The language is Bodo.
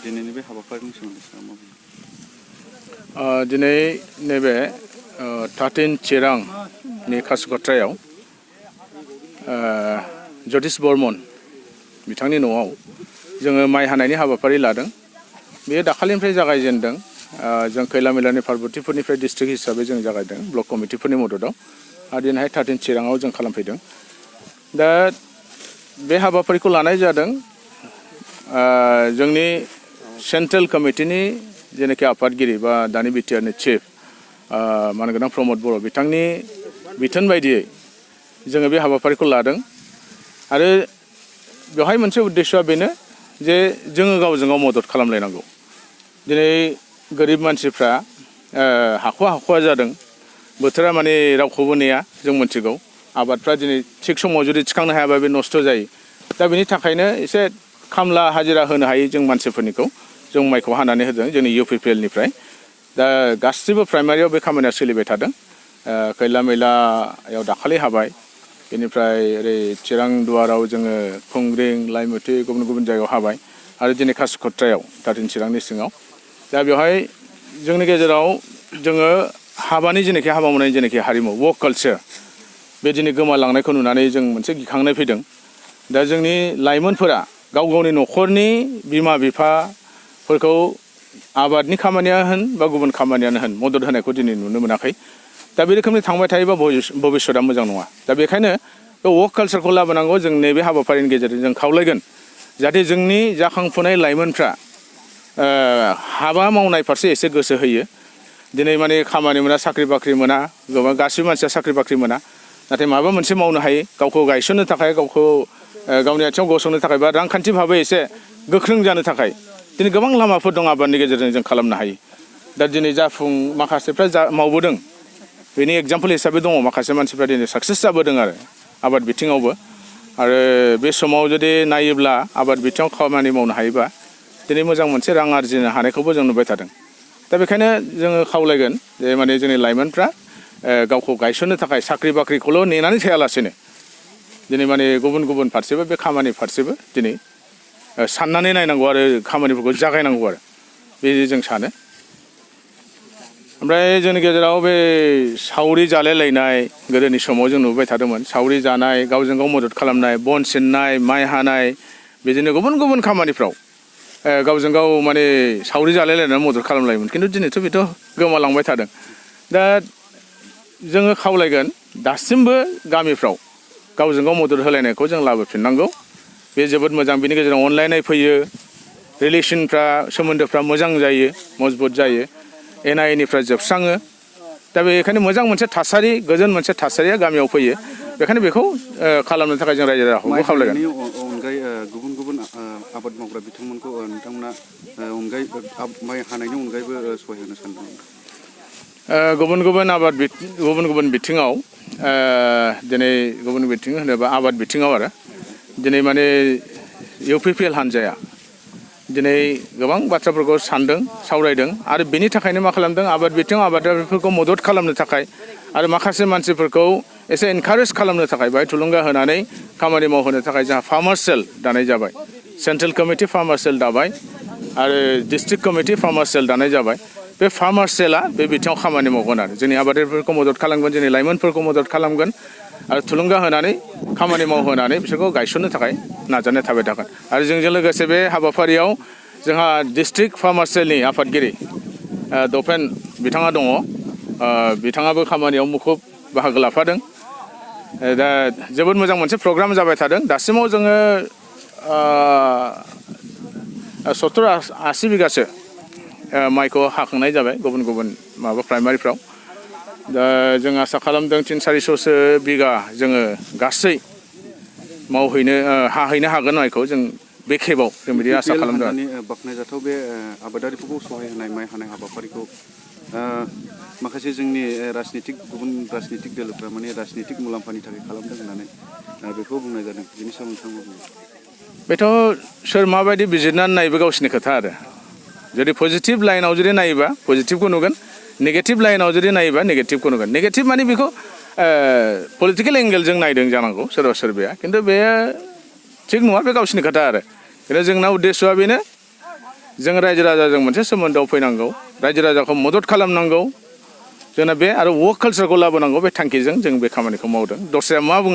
दिनैनि बे हाबाफारिनि सोमोन्दै सार मा बुङो? दिनै नैबे 13 चिरांनि कासिकत्रायाव ज्योतिष बरमन बिथांनि न'आव जोङो माइ हानायनि हाबाफारि लादों। बेयो दाखालिनिफ्राय जागायजेनदों। जों खैला मैलानि पार्बतीफोरनिफ्राय डिस्ट्रिक्ट हिसाबै जों जागायदों ब्लक कमिटिफोरनि मददाव आरो दिनैहाय 13 चिराङाव जों खालामफैदों। दा बे हाबाफारिखौ लानाय जादों जोंनि सेन्ट्रेल कमिटिनि जेनाखि आफादगिरि बा दानि BTRनि चिफ मानगोनां प्रमद बर' बिथांनि बिथोन बायदियै जोङो बे हाबाफारिखौ लादों आरो बेवहाय मोनसे उद्देश्यआ बेनो जे जोङो गावजों गाव मदद खालामलायनांगौ। दिनै गोरिब मानसिफ्रा हाख'वा जादों। बोथोरा माने रावखौबो नेया जों मिथिगौ। आबादफ्रा दिनै थिग समाव जुदि थिखांनो हायाबा बे नस्थ' जायो। दा बेनि थाखायनो एसे खामला हाजिरा होनो हायो जों मानसिफोरनिखौ जों माइखौ हानानै होदों जोंनि UPPL निफ्राय। दा गासिबो प्राइमारियाव बे खामानिया सोलिबाय थादों। खैला मैलायाव दाखालि हाबाय। बेनिफ्राय ओरै चिरां दुवाराव जोङो खुंग्रिं लाइमुथि गुबुन गुबुन जायगायाव हाबाय आरो दिनै कासिकत्रायाव 13 चिरांनि सिङाव। दा बेवहाय जोंनि गेजेराव जोङो हाबानि जेनाखि हाबा मावनायनि जेनाखि हारिमु वर्क कालचार बे दिनै गोमालांनायखौ नुनानै जों मोनसे गिखांनाय फैदों। दा जोंनि लाइमोनफोरा गाव गावनि न'खरनि बिमा बिफाफोरखौ आबादनि खामानिया होन बा गुबुन खामानियानो होन मदद होनायखौ दिनै नुनो मोनाखै। दा बे रोखोमनि थांबाय थायोबा भबिष्यतआ मोजां नङा। दा बेखायनो बे वर्क कालचारखौ लाबोनांगौ। जों नैबे हाबाफारिनि गेजेरजों जों खावलायगोन जाहाथे जोंनि जाखांफुनाय लाइमोनफ्रा हाबा मावनाय फारसे एसे गोसो होयो। दिनै माने खामानि मोना साख्रि बाख्रि मोना गोबां गासिबो मानसिया साख्रि बाख्रि मोना। नाथाय माबा मोनसे मावनो हायो गावखौ गायसननो थाखाय गावखौ गावनि आथिङाव गसंनो थाखाय बा रांखान्थि भाबै एसे गोख्रों जानो थाखाय दिनै गोबां लामाफोर दं आबादनि गेजेरजों जों खालामनो हायो। दा दिनै माखासेफ्रा मावबोदों बेनि एग्जाम्पल हिसाबै दङ। माखासे मानसिफ्रा दिनै साक्सेस जाबोदों आरो आबाद बिथिङावबो। आरो बे समाव जुदि नायोब्ला आबाद बिथिङाव खामानि मावनो हायोबा दिनै मोजां मोनसे रां आरजिनो हानायखौबो जों नुबाय थादों। दा बेखायनो जोङो खावलायगोन जे माने जोंनि लाइमोनफ्रा गावखौ गायसननो थाखाय साख्रि बाख्रिखौल' नेनानै थायालासेनो दिनै माने गुबुन गुबुन फारसेबो बे खामानि फारसेबो दिनै साननानै नायनांगौ आरो खामानिफोरखौ जागायनांगौ आरो बे जों सानो। ओमफ्राय जोंनि गेजेराव बे सावरि जालायलायनाय गोदोनि समाव जों नुबाय थादोंमोन। सावरि जानाय गावजों गाव मदद खालामनाय बन सिननाय माइ हानाय बिदिनो गुबुन गुबुन खामानिफ्राव गावजों गाव माने सावरि जालायलायनानै मदद खालामलायोमोन। खिन्थु दिनैथ' बेथ' गोमालांबाय थादों। दा जोङो खावलायगोन दासिमबो गामिफ्राव गावजों गाव मदद होलायनायखौ जों लाबोफिननांगौ। बे जोबोद मोजां। बेनि गेजेराव अनलायनाय फैयो, रिलेसनफ्रा सोमोन्दोफ्रा मोजां जायो, मजबुत जायो, एना एनिफ्रा जोबस्राङो। दा बेखायनो मोजां मोनसे थासारि गोजोन मोनसे थासारिया गामियाव फैयो। बेखायनो बेखौ खालामनो थाखाय जों रायजो राजाखौबो खावलायगोन। अनगायै गुबुन गुबुन आबाद मावग्रा बिथांमोनखौ नोंथांमोना माइ हानायनि अनगायैबो सहाय होनो सानदों। गुबुन गुबुन बिथिङाव दिनै गुबुन बिथिं होनोबा आबाद बिथिङाव आरो दिनै माने UPPL हान्जाया दिनै गोबां बाथ्राफोरखौ सानदों सावरायदों आरो बेनि थाखायनो मा खालामदों आबाद बिथिङाव आबादारिफोरखौ मदद खालामनो थाखाय आरो माखासे मानसिफोरखौ एसे एनकारेज खालामनो थाखाय बाहाय थुलुंगा होनानै खामानि मावहोनो थाखाय जोंहा फार्मार्स सेल दानाय जाबाय। सेन्ट्रेल कमिटि फार्मार्स सेल दाबाय आरो डिस्ट्रिक्ट कमिटि फार्मार्स सेल दानाय जाबाय। बे फार्मार्स सेलआ बे बिथिङाव खामानि मावगोन आरो जोंनि आबादारिफोरखौ मदद खालामगोन, जोंनि लाइमोनफोरखौ मदद खालामगोन आरो थुलुंगा होनानै खामानि मावहोनानै बिसोरखौ गायसननो थाखाय नाजानाय थाबाय थागोन। आरो जोंजों लोगोसे बे हाबाफारियाव जोंहा डिस्ट्रिक्ट फार्मार्स सेलनि आफादगिरि दपेन बिथाङा दङ। बिथाङाबो खामानियाव मुखुब बाहागो लाफादों। दा जोबोद मोजां मोनसे प्रग्राम जाबाय थादों। दासिमाव जोङो 70-80 बिगासो माइखौ हाखांनाय जाबाय गुबुन गुबुन प्राइमारिफ्राव। दा जों आसा खालामदों 300-400 बिगा जोङो गासै हाहैनो हागोन माइखौ जों बे खेबाव जों बिदि आसा खालामदों। बाख्नायजाथाव बे आबादारिफोरखौ सहाय होनाय माइ हानाय हाबाफारिखौ माखासे जोंनि गुबुन राजनितिक दोलोफ्रा माने राजनितिक मुलाम्फानि थाखाय खालामदों होननानै बेखौ बुंनाय जादों। बेनि सायाव नोंथाङा बुङो। बेथ' सोर माबायदि बिजिरनानै नायोबा गावसिनि खोथा आरो जुदि पजिटिभ लाइनाव जुदि नायोबा पजिटिभखौ नुगोन, नेगेटिभ लाइनाव जुदि नायोबा नेगेटिभखौ नुगोन। नेगेटिभ माने बेखौ पलिटिकेल एंगेलजों नायदों जानांगौ सोरबा सोरबाया, खिन्थु बे थिग नङा बे गावसिनि खोथा आरो बेनो जोंना उद्देस्यआ बेनो जों रायजो राजाजों मोनसे सोमोन्दोआव फैनांगौ रायजो राजाखौ मदद खालामनांगौ जोंना बे आरो वर्क कालसारखौ लाबोनांगौ बे थांखिजों जों बे खामानिखौ मावदों दस्राया मा बुङो